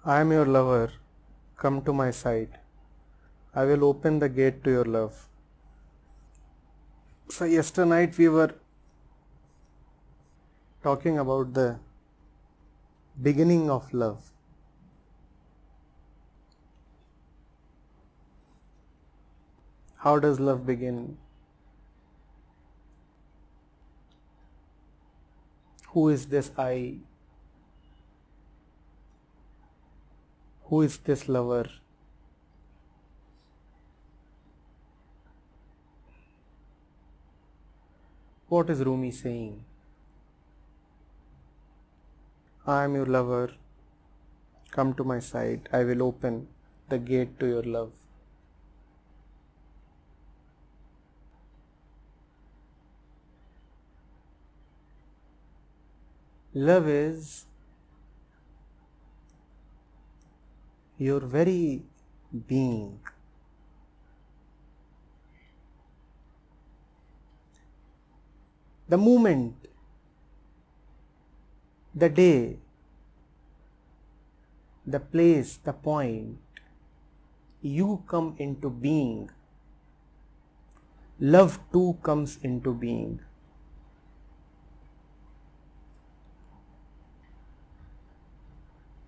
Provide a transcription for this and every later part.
I am your lover, come to my side. I will open the gate to your love. So yesterday night we were talking about the beginning of love. How does love begin? Who is this I? Who is this lover? What is Rumi saying? I am your lover, come to my side, I will open the gate to your love. Love is your very being. The moment, the day, the place, the point, you come into being, love too comes into being.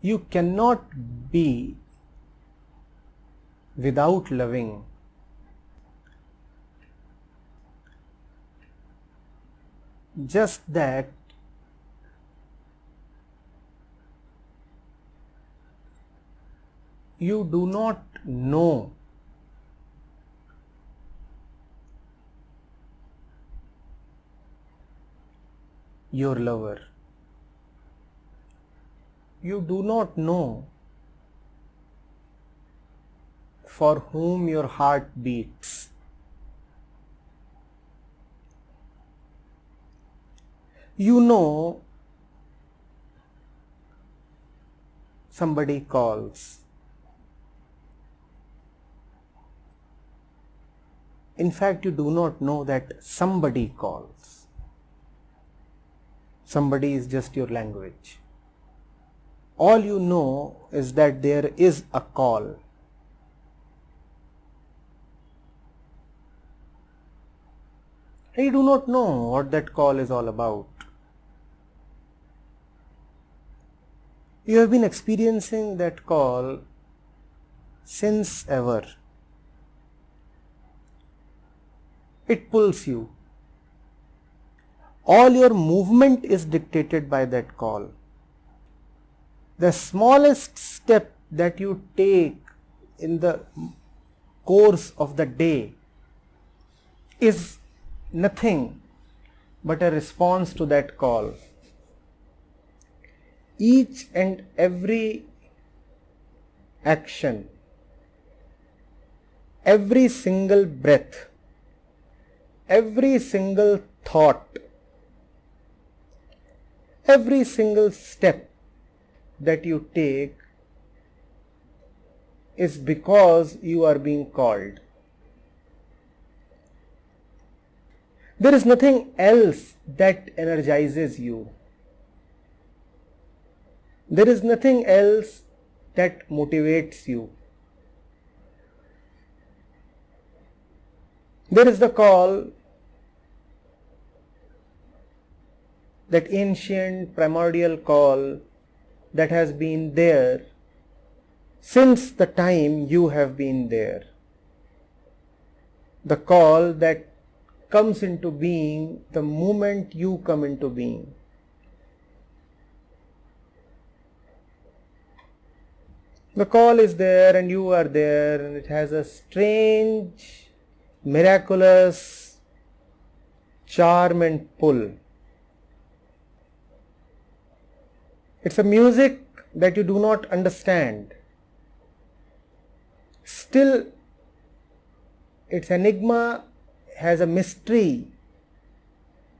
You cannot be without loving. Just that you do not know your lover. You do not know for whom your heart beats. You know somebody calls. In fact, you do not know that somebody calls. Somebody is just your language. All you know is that there is a call. And you do not know what that call is all about. You have been experiencing that call since ever. It pulls you. All your movement is dictated by that call. The smallest step that you take in the course of the day is nothing but a response to that call. Each and every action, every single breath, every single thought, every single step that you take is because you are being called. There is nothing else that energizes you. There is nothing else that motivates you. There is the call, that ancient primordial call that has been there since the time you have been there. The call that comes into being the moment you come into being. The call is there and you are there, and it has a strange, miraculous charm and pull. It's a music that you do not understand. Still, its enigma has a mystery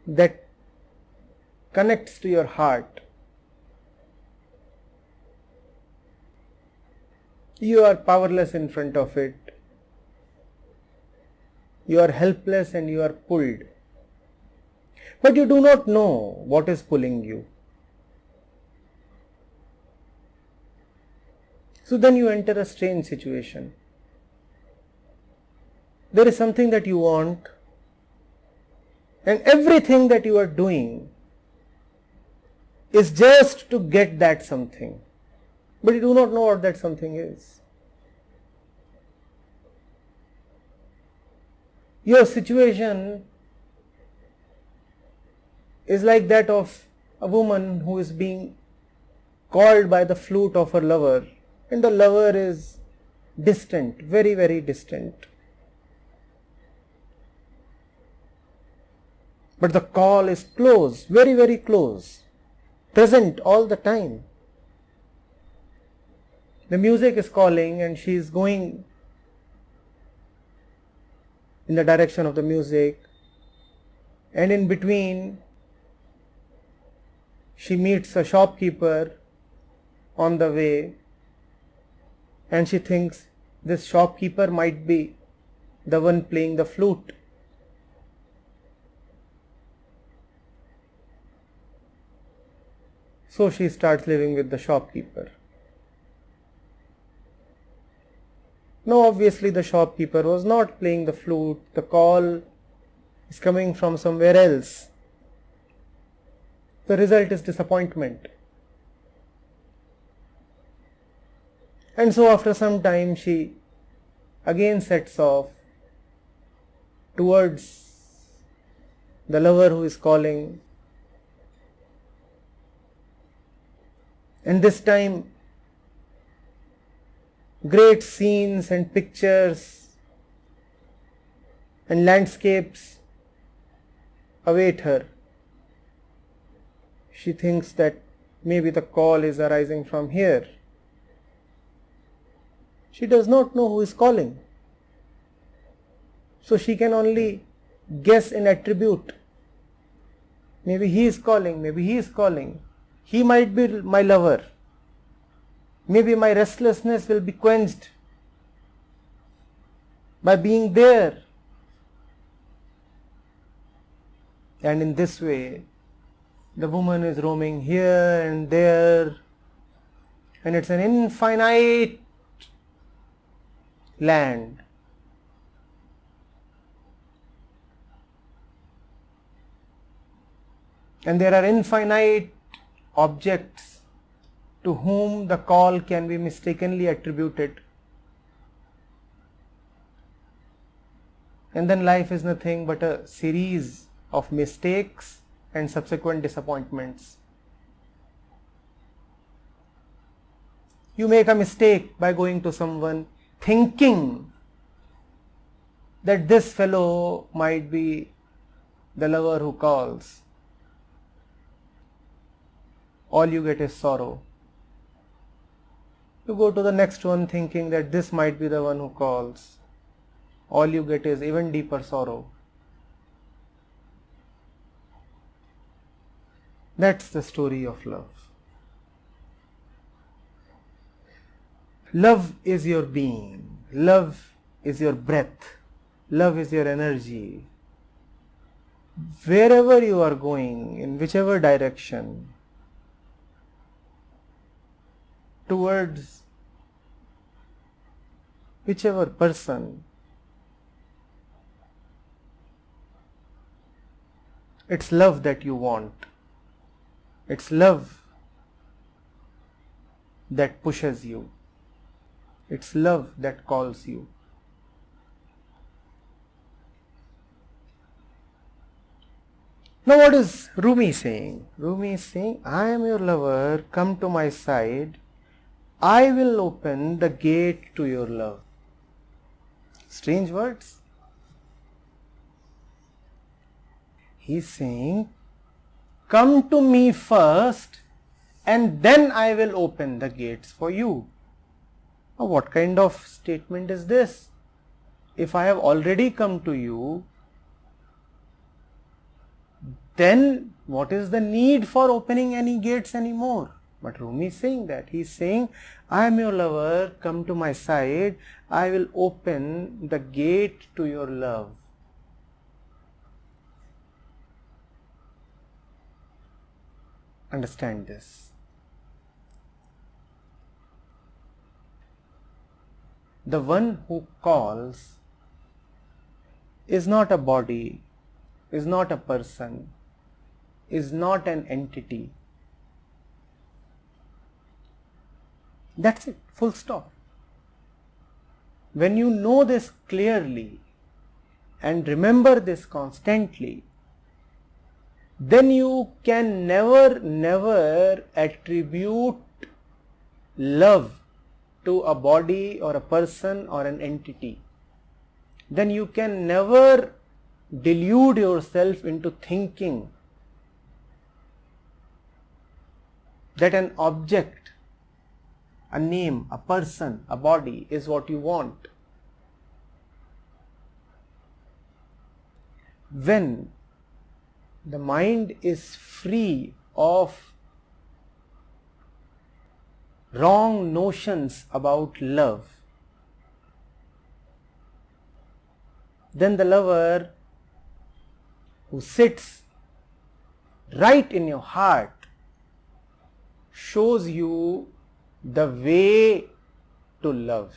that connects to your heart. You are powerless in front of it. You are helpless and you are pulled. But you do not know what is pulling you. So then you enter a strange situation. There is something that you want, and everything that you are doing is just to get that something, but you do not know what that something is. Your situation is like that of a woman who is being called by the flute of her lover, and the lover is distant, very, very distant. But the call is close, very, very close, present all the time. The music is calling and she is going in the direction of the music, and in between she meets a shopkeeper on the way, and she thinks this shopkeeper might be the one playing the flute. So she starts living with the shopkeeper. No, obviously the shopkeeper was not playing the flute. The call is coming from somewhere else. The result is disappointment. And so after some time she again sets off towards the lover who is calling. And this time great scenes and pictures and landscapes await her. She thinks that maybe the call is arising from here. She does not know who is calling, so she can only guess and attribute. Maybe he is calling, maybe he is calling. He might be my lover. Maybe my restlessness will be quenched by being there. And in this way, the woman is roaming here and there, and it's an infinite land. And there are infinite objects to whom the call can be mistakenly attributed. And then life is nothing but a series of mistakes and subsequent disappointments. You make a mistake by going to someone thinking that this fellow might be the lover who calls. All you get is sorrow. You go to the next one thinking that this might be the one who calls. All you get is even deeper sorrow. That's the story of love. Love is your being. Love is your breath. Love is your energy. Wherever you are going, in whichever direction, towards whichever person, it's love that you want. It's love that pushes you. It's love that calls you. Now what is Rumi saying? Rumi is saying, I am your lover, come to my side. I will open the gate to your love. Strange words. He is saying, come to me first and then I will open the gates for you. Now what kind of statement is this? If I have already come to you, then what is the need for opening any gates anymore? But Rumi is saying that. He is saying, I am your lover, come to my side, I will open the gate to your love. Understand this. the one who calls is not a body, is not a person, is not an entity. That's it, full stop. When you know this clearly and remember this constantly, then you can never attribute love to a body or a person or an entity. Then you can never delude yourself into thinking that an object, a name, a person, a body is what you want. When the mind is free of wrong notions about love, then the lover who sits right in your heart shows you the way to love.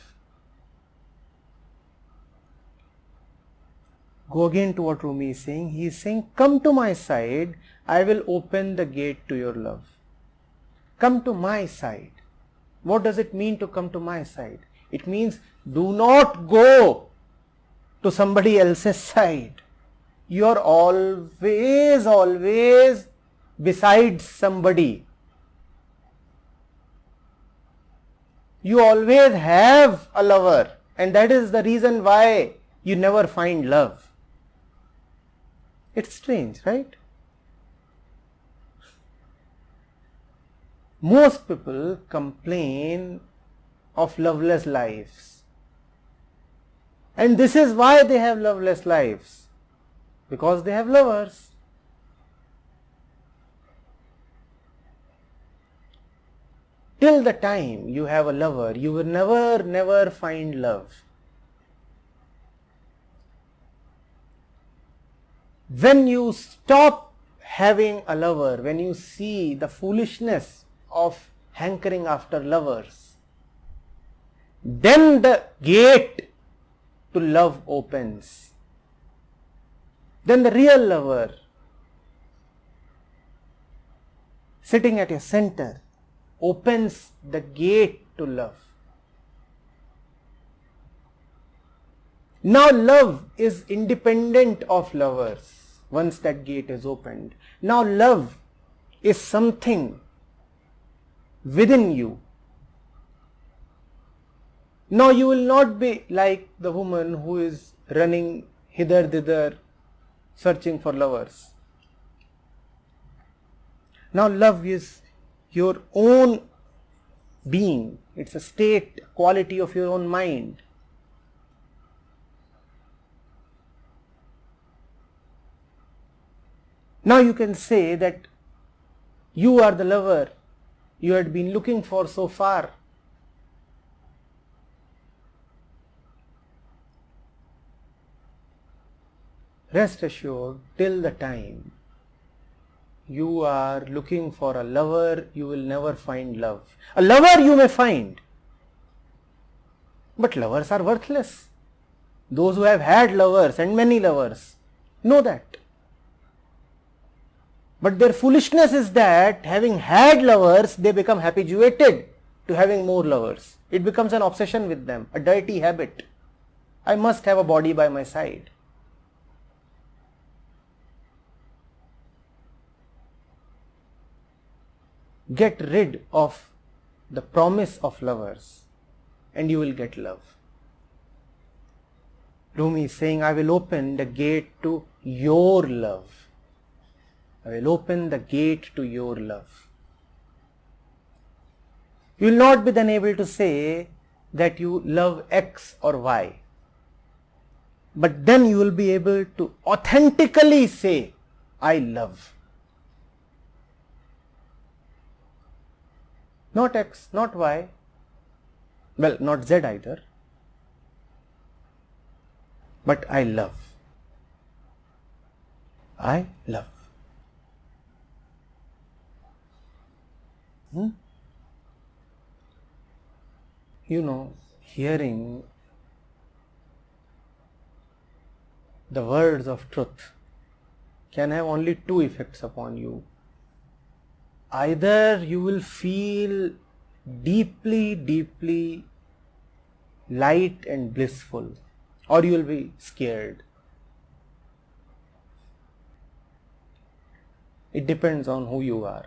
Go again to what Rumi is saying. He is saying, come to my side, I will open the gate to your love. Come to my side. What does it mean to come to my side? It means do not go to somebody else's side. You are always beside somebody. You always have a lover, and that is the reason why you never find love. It's strange, right? Most people complain of loveless lives. And this is why they have loveless lives. Because they have lovers. Till the time you have a lover, you will never find love. When you stop having a lover, when you see the foolishness of hankering after lovers, then the gate to love opens. Then the real lover, sitting at your center, opens the gate to love. Now love is independent of lovers once that gate is opened. Now love is something within you. Now you will not be like the woman who is running hither thither searching for lovers. Now love is your own being. It's a state, quality of your own mind. Now you can say that you are the lover you had been looking for so far. Rest assured, till the time you are looking for a lover, you will never find love. A lover you may find, but lovers are worthless. Those who have had lovers and many lovers know that. But their foolishness is that having had lovers, they become habituated to having more lovers. It becomes an obsession with them, a dirty habit. I must have a body by my side. Get rid of the promise of lovers and you will get love. Rumi is saying, I will open the gate to your love. I will open the gate to your love. You will not be then able to say that you love X or Y. But then you will be able to authentically say, I love. Not X, not Y, well, not Z either, but I love. I love. You know, hearing the words of truth can have only two effects upon you. Either you will feel deeply light and blissful, or you will be scared. It depends on who you are.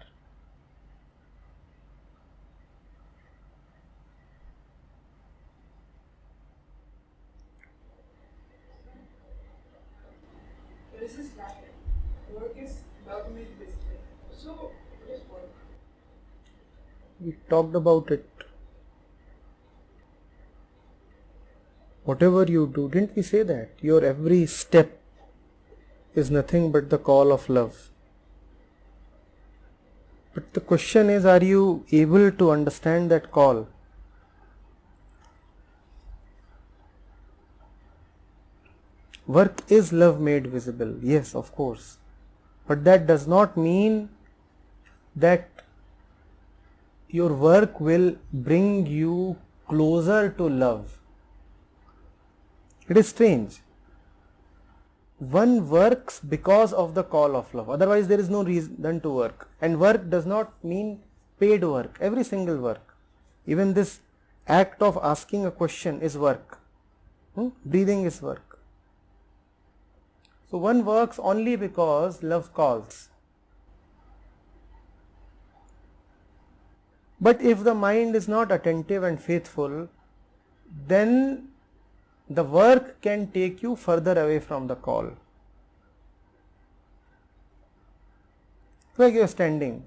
This is lack. Work is love-made basically. So, what is work? We talked about it. Whatever you do, didn't we say that? Your every step is nothing but the call of love. But the question is, are you able to understand that call? Work is love made visible. Yes, of course. But that does not mean that your work will bring you closer to love. It is strange. One works because of the call of love. Otherwise, there is no reason to work. And work does not mean paid work. Every single work. Even this act of asking a question is work. Breathing is work. So one works only because love calls. But if the mind is not attentive and faithful, then the work can take you further away from the call. Like you are standing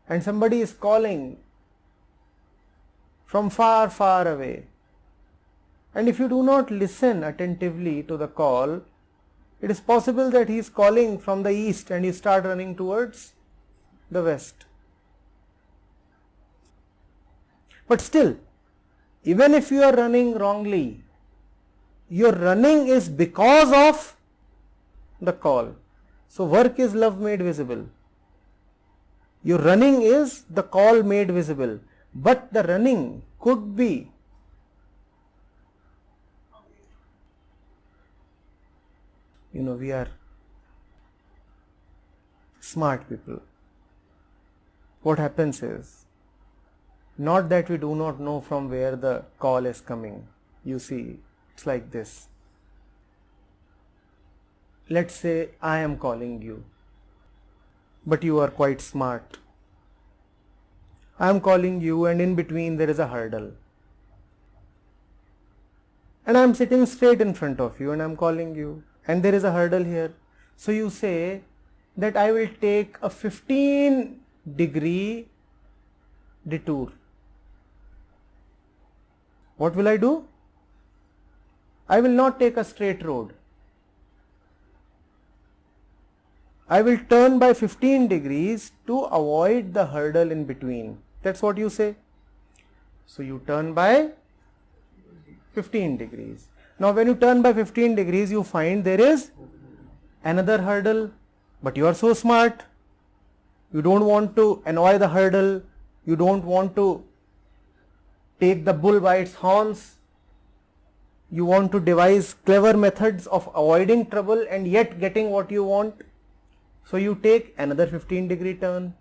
and somebody is calling from far away. And if you do not listen attentively to the call, it is possible that he is calling from the east and you start running towards the west. But still, even if you are running wrongly, your running is because of the call. So work is love made visible. Your running is the call made visible. But the running could be we are smart people. What happens is, not that we do not know from where the call is coming. You see, it's like this. Let's say I am calling you, but you are quite smart. I am calling you and in between there is a hurdle. And I am sitting straight in front of you and I am calling you and there is a hurdle here. So you say that I will take a 15-degree detour. What will I do? I will not take a straight road. I will turn by 15 degrees to avoid the hurdle in between. That's what you say. So you turn by 15 degrees. Now when you turn by 15 degrees, you find there is another hurdle, but you are so smart. You don't want to annoy the hurdle. You don't want to take the bull by its horns. You want to devise clever methods of avoiding trouble and yet getting what you want. So you take another 15-degree turn.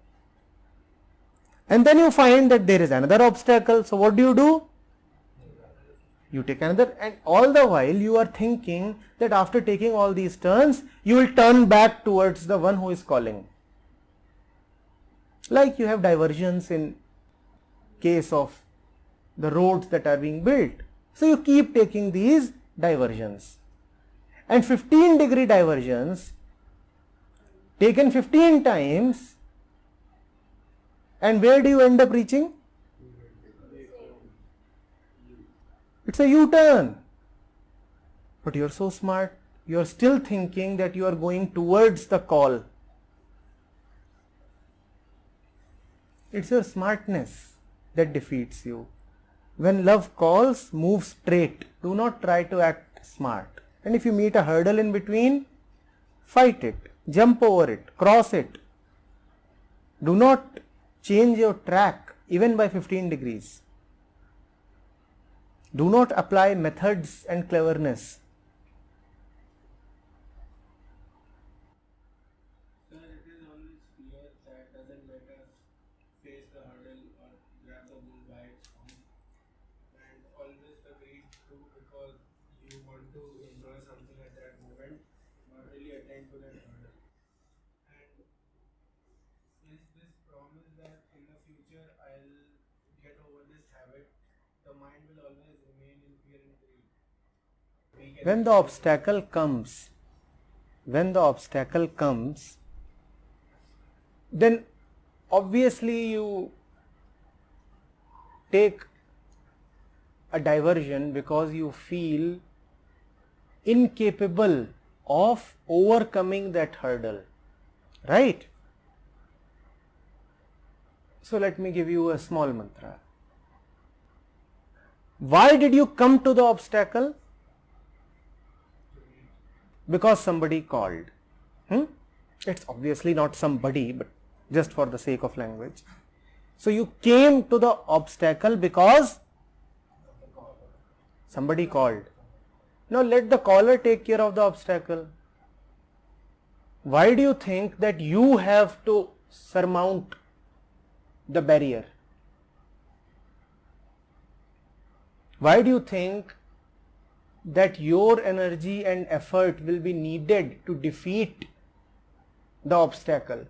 And then you find that there is another obstacle. So what do? You take another, and all the while you are thinking that after taking all these turns, you will turn back towards the one who is calling. Like you have diversions in case of the roads that are being built. So you keep taking these diversions. And 15-degree diversions taken 15 times, and where do you end up reaching? It's a U-turn. But you are so smart, you are still thinking that you are going towards the call. It's your smartness that defeats you. When love calls, move straight. Do not try to act smart. And if you meet a hurdle in between, fight it, jump over it, cross it. Do not change your track even by 15 degrees. Do not apply methods and cleverness. face the hurdle or grab the bull by its horn, and always the greed too, because you want to enjoy something at that moment, not really attain to that hurdle. And is this promise that in the future I'll get over this habit, the mind will always remain in fear and greed. When the obstacle comes, then obviously you take a diversion because you feel incapable of overcoming that hurdle, right? So let me give you a small mantra. Why did you come to the obstacle? Because somebody called. It's obviously not somebody, but just for the sake of language. So you came to the obstacle because somebody called. Now let the caller take care of the obstacle. Why do you think that you have to surmount the barrier? Why do you think that your energy and effort will be needed to defeat the obstacle?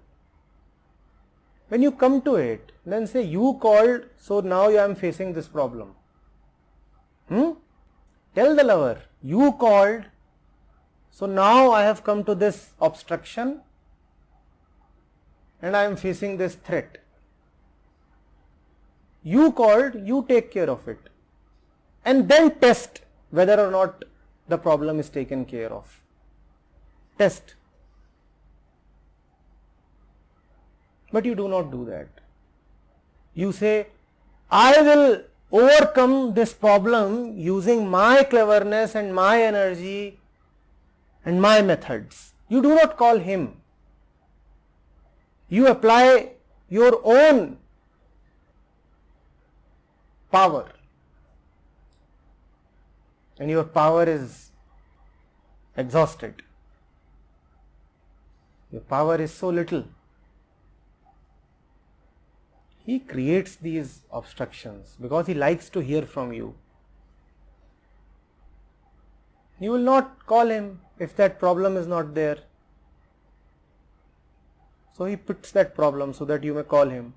When you come to it, then say, you called, so now I am facing this problem. Tell the lover, you called, so now I have come to this obstruction and I am facing this threat. You called, you take care of it, and then test whether or not the problem is taken care of. Test. But you do not do that. You say, I will overcome this problem using my cleverness and my energy and my methods. You do not call him. You apply your own power, and your power is exhausted. Your power is so little. He creates these obstructions because he likes to hear from you. You will not call him if that problem is not there. So he puts that problem so that you may call him.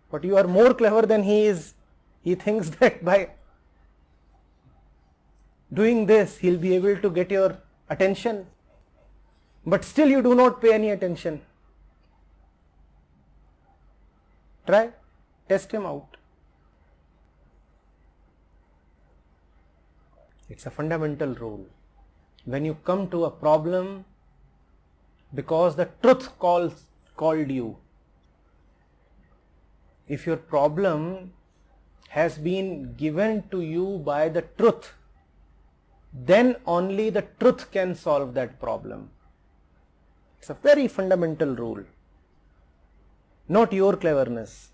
But you are more clever than he is. He thinks that by doing this, he'll be able to get your attention. But still you do not pay any attention. Try. Test him out. It's a fundamental rule. When you come to a problem because the truth called you, if your problem has been given to you by the truth, then only the truth can solve that problem. It's a very fundamental rule. Not your cleverness.